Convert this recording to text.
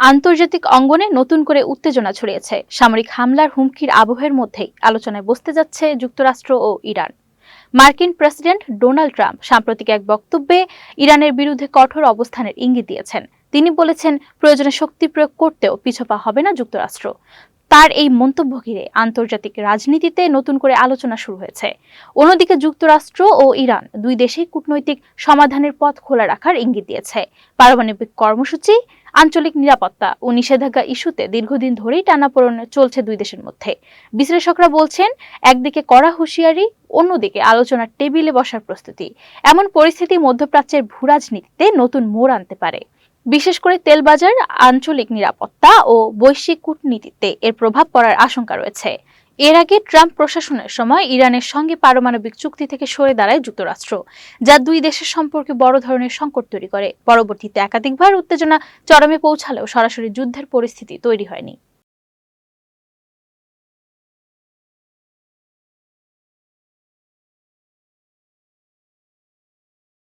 আন্তর্জাতিক অঙ্গনে নতুন করে উত্তেজনা ছড়িয়েছে। সামরিক হামলার হুমকির আবহের মধ্যেই আলোচনায় বসতে যাচ্ছে যুক্তরাষ্ট্র ও ইরান। মার্কিন প্রেসিডেন্ট ডোনাল্ড ট্রাম্প সাম্প্রতিক এক বক্তব্যে ইরানের বিরুদ্ধে কঠোর অবস্থানের ইঙ্গিত দিয়েছেন। তিনি বলেছেন, প্রয়োজনে শক্তি প্রয়োগ করতেও পিছপা হবে না যুক্তরাষ্ট্র। তার এই মন্তব্য ঘিরে আন্তর্জাতিক রাজনীতিতে নতুন করে আলোচনা শুরু হয়েছে। অন্যদিকে যুক্তরাষ্ট্র ও ইরান দুই দেশেই কূটনৈতিক সমাধানের পথ খোলা রাখার ইঙ্গিত দিয়েছে। পারমাণবিক কর্মসূচি, আঞ্চলিক নিরাপত্তা ও নিষেধাজ্ঞা ইস্যুতে দীর্ঘদিন ধরেই টানাপোড়েন চলছে দুই দেশের মধ্যে। বিশ্লেষকরা বলছেন, একদিকে কড়া হুঁশিয়ারি, অন্যদিকে আলোচনার টেবিলে বসার প্রস্তুতি। এমন পরিস্থিতি মধ্যপ্রাচ্যের ভূরাজনীতিতে নতুন মোড় আনতে পারে। বিশেষ করে তেলবাজার, আঞ্চলিক নিরাপত্তা ও বৈশ্বিক কূটনীতিতে এর প্রভাব পড়ার আশঙ্কা রয়েছে। এর আগে ট্রাম্প প্রশাসনের সময় ইরানের সঙ্গে পারমাণবিক চুক্তি থেকে সরে দাঁড়ায় যুক্তরাষ্ট্র, যা দুই দেশের সম্পর্কে বড় ধরনের সংকট তৈরি করে। পরবর্তীতে একাধিকবার উত্তেজনা চরমে পৌঁছালেও সরাসরি যুদ্ধের পরিস্থিতি তৈরি হয়নি।